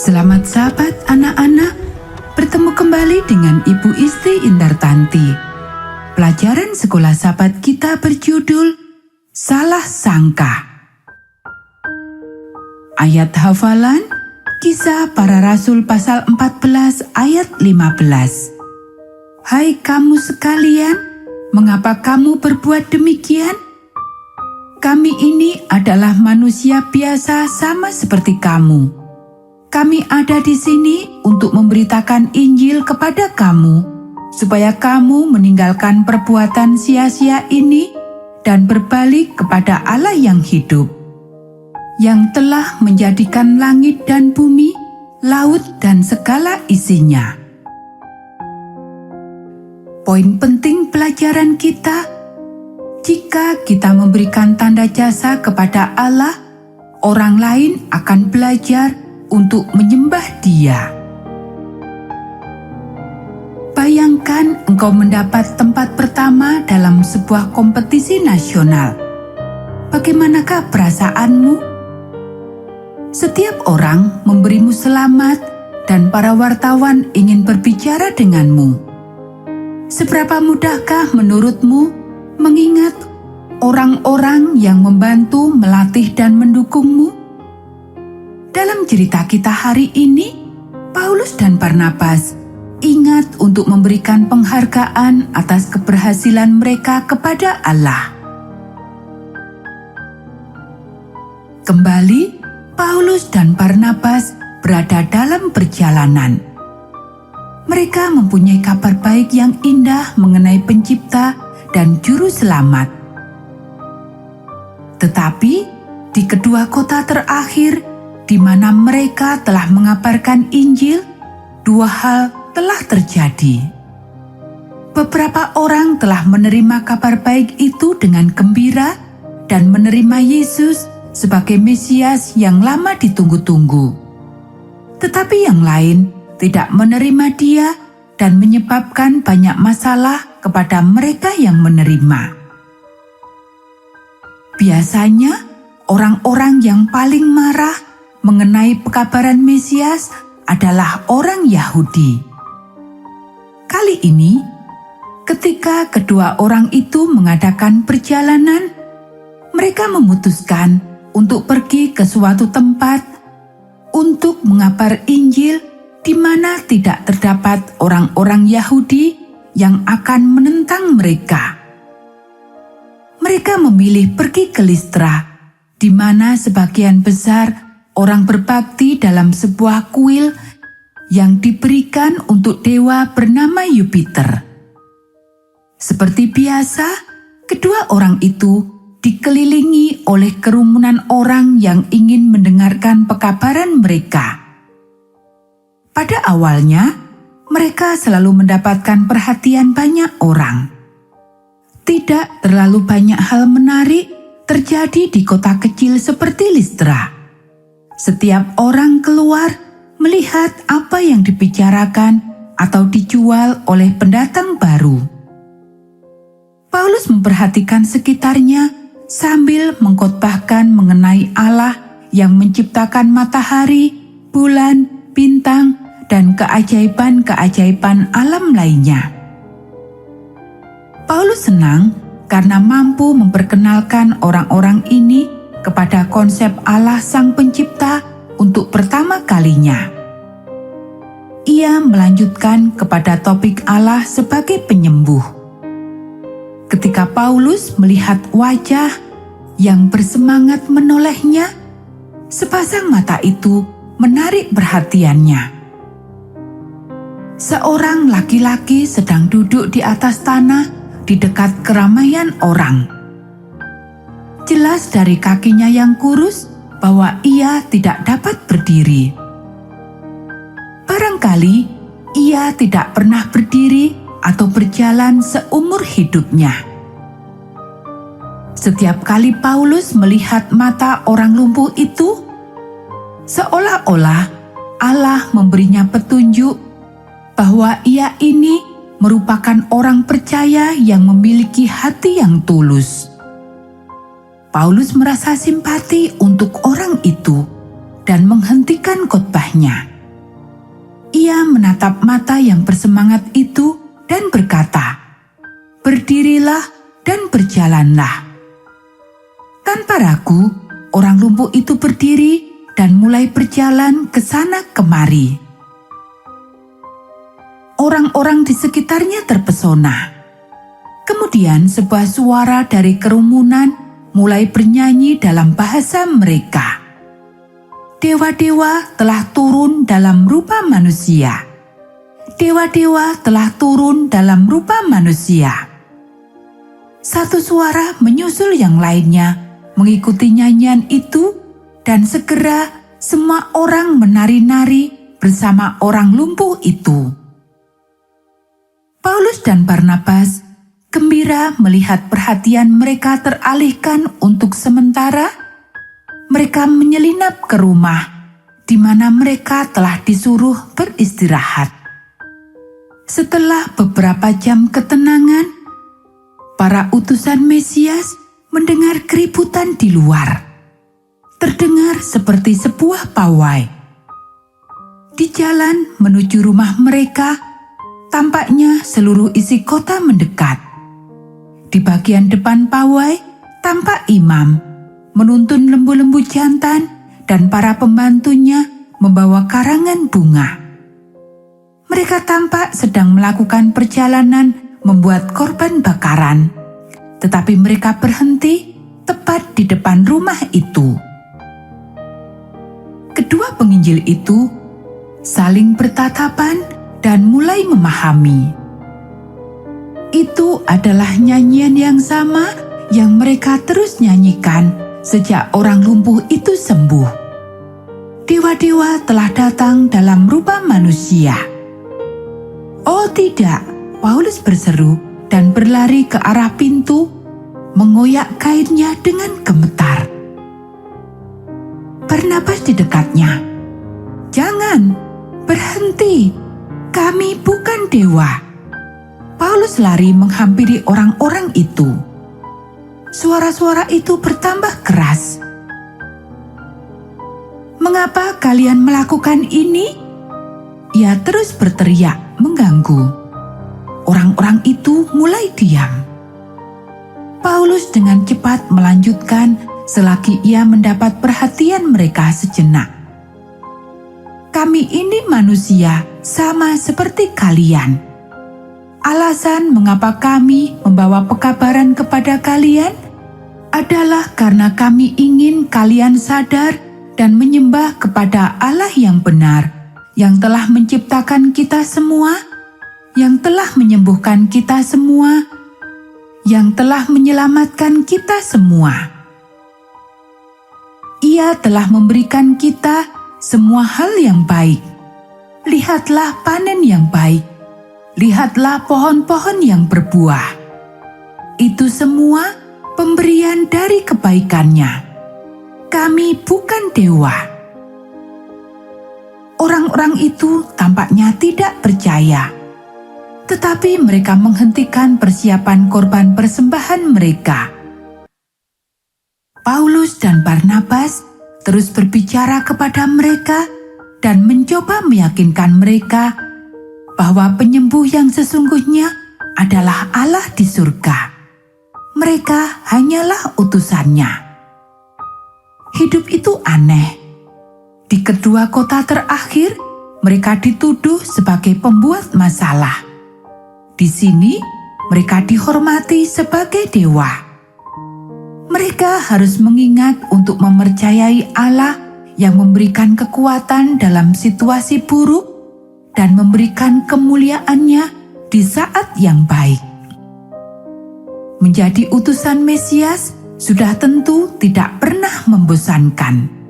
Selamat sahabat anak-anak, bertemu kembali dengan Ibu Isti Indartanti. Pelajaran sekolah sahabat kita berjudul Salah Sangka. Ayat hafalan Kisah Para Rasul pasal 14 ayat 15. Hai kamu sekalian, mengapa kamu berbuat demikian? Kami ini adalah manusia biasa sama seperti kamu. Kami ada di sini untuk memberitakan Injil kepada kamu, supaya kamu meninggalkan perbuatan sia-sia ini dan berbalik kepada Allah yang hidup, yang telah menjadikan langit dan bumi, laut dan segala isinya. Poin penting pelajaran kita, jika kita memberikan tanda jasa kepada Allah, orang lain akan belajar untuk menyembah Dia. Bayangkan engkau mendapat tempat pertama dalam sebuah kompetisi nasional. Bagaimanakah perasaanmu? Setiap orang memberimu selamat dan para wartawan ingin berbicara denganmu. Seberapa mudahkah menurutmu mengingat orang-orang yang membantu, melatih dan mendukungmu? Dalam cerita kita hari ini, Paulus dan Barnabas ingat untuk memberikan penghargaan atas keberhasilan mereka kepada Allah. Kembali, Paulus dan Barnabas berada dalam perjalanan. Mereka mempunyai kabar baik yang indah mengenai Pencipta dan Juru Selamat. Tetapi di kedua kota terakhir, di mana mereka telah mengabarkan Injil, dua hal telah terjadi. Beberapa orang telah menerima kabar baik itu dengan gembira dan menerima Yesus sebagai Mesias yang lama ditunggu-tunggu. Tetapi yang lain tidak menerima Dia dan menyebabkan banyak masalah kepada mereka yang menerima. Biasanya, orang-orang yang paling marah mengenai pekabaran Mesias adalah orang Yahudi. Kali ini, ketika kedua orang itu mengadakan perjalanan, mereka memutuskan untuk pergi ke suatu tempat untuk mengabar Injil di mana tidak terdapat orang-orang Yahudi yang akan menentang mereka. Mereka memilih pergi ke Listra, di mana sebagian besar orang berbakti dalam sebuah kuil yang diberikan untuk dewa bernama Yupiter. Seperti biasa, kedua orang itu dikelilingi oleh kerumunan orang yang ingin mendengarkan pekabaran mereka. Pada awalnya, mereka selalu mendapatkan perhatian banyak orang. Tidak terlalu banyak hal menarik terjadi di kota kecil seperti Listra. Setiap orang keluar melihat apa yang dibicarakan atau dijual oleh pendatang baru. Paulus memperhatikan sekitarnya sambil mengkhotbahkan mengenai Allah yang menciptakan matahari, bulan, bintang, dan keajaiban-keajaiban alam lainnya. Paulus senang karena mampu memperkenalkan orang-orang ini kepada konsep Allah Sang Pencipta untuk pertama kalinya. Ia melanjutkan kepada topik Allah sebagai penyembuh. Ketika Paulus melihat wajah yang bersemangat menolehnya, sepasang mata itu menarik perhatiannya. Seorang laki-laki sedang duduk di atas tanah di dekat keramaian orang. Jelas dari kakinya yang kurus bahwa ia tidak dapat berdiri. Barangkali ia tidak pernah berdiri atau berjalan seumur hidupnya. Setiap kali Paulus melihat mata orang lumpuh itu, seolah-olah Allah memberinya petunjuk bahwa ia ini merupakan orang percaya yang memiliki hati yang tulus. Paulus merasa simpati untuk orang itu dan menghentikan khotbahnya. Ia menatap mata yang bersemangat itu dan berkata, "Berdirilah dan berjalanlah." Tanpa ragu, orang lumpuh itu berdiri dan mulai berjalan ke sana kemari. Orang-orang di sekitarnya terpesona. Kemudian sebuah suara dari kerumunan mulai bernyanyi dalam bahasa mereka. Dewa-dewa telah turun dalam rupa manusia. Dewa-dewa telah turun dalam rupa manusia. Satu suara menyusul yang lainnya mengikuti nyanyian itu, dan segera semua orang menari-nari bersama orang lumpuh itu. Paulus dan Barnabas gembira melihat perhatian mereka teralihkan untuk sementara. Mereka menyelinap ke rumah di mana mereka telah disuruh beristirahat. Setelah beberapa jam ketenangan, para utusan Mesias mendengar keributan di luar. Terdengar seperti sebuah pawai. Di jalan menuju rumah mereka, tampaknya seluruh isi kota mendekat. Di bagian depan pawai, tampak imam menuntun lembu-lembu jantan dan para pembantunya membawa karangan bunga. Mereka tampak sedang melakukan perjalanan membuat korban bakaran, tetapi mereka berhenti tepat di depan rumah itu. Kedua penginjil itu saling bertatapan dan mulai memahami. Itu adalah nyanyian yang sama yang mereka terus nyanyikan sejak orang lumpuh itu sembuh. Dewa-dewa telah datang dalam rupa manusia. "Oh tidak," Paulus berseru dan berlari ke arah pintu, mengoyak kainnya dengan gemetar. Barnabas di dekatnya. "Jangan, berhenti, kami bukan dewa." Paulus lari menghampiri orang-orang itu. Suara-suara itu bertambah keras. "Mengapa kalian melakukan ini?" Ia terus berteriak mengganggu. Orang-orang itu mulai diam. Paulus dengan cepat melanjutkan selagi ia mendapat perhatian mereka sejenak. "Kami ini manusia sama seperti kalian. Alasan mengapa kami membawa pekabaran kepada kalian adalah karena kami ingin kalian sadar dan menyembah kepada Allah yang benar, yang telah menciptakan kita semua, yang telah menyembuhkan kita semua, yang telah menyelamatkan kita semua. Ia telah memberikan kita semua hal yang baik. Lihatlah panen yang baik. Lihatlah pohon-pohon yang berbuah. Itu semua pemberian dari kebaikannya. Kami bukan dewa." Orang-orang itu tampaknya tidak percaya, tetapi mereka menghentikan persiapan korban persembahan mereka. Paulus dan Barnabas terus berbicara kepada mereka dan mencoba meyakinkan mereka bahwa penyembuh yang sesungguhnya adalah Allah di surga. Mereka hanyalah utusannya. Hidup itu aneh. Di kedua kota terakhir, mereka dituduh sebagai pembuat masalah. Di sini, mereka dihormati sebagai dewa. Mereka harus mengingat untuk mempercayai Allah yang memberikan kekuatan dalam situasi buruk dan memberikan kemuliaannya di saat yang baik. Menjadi utusan Mesias sudah tentu tidak pernah membosankan.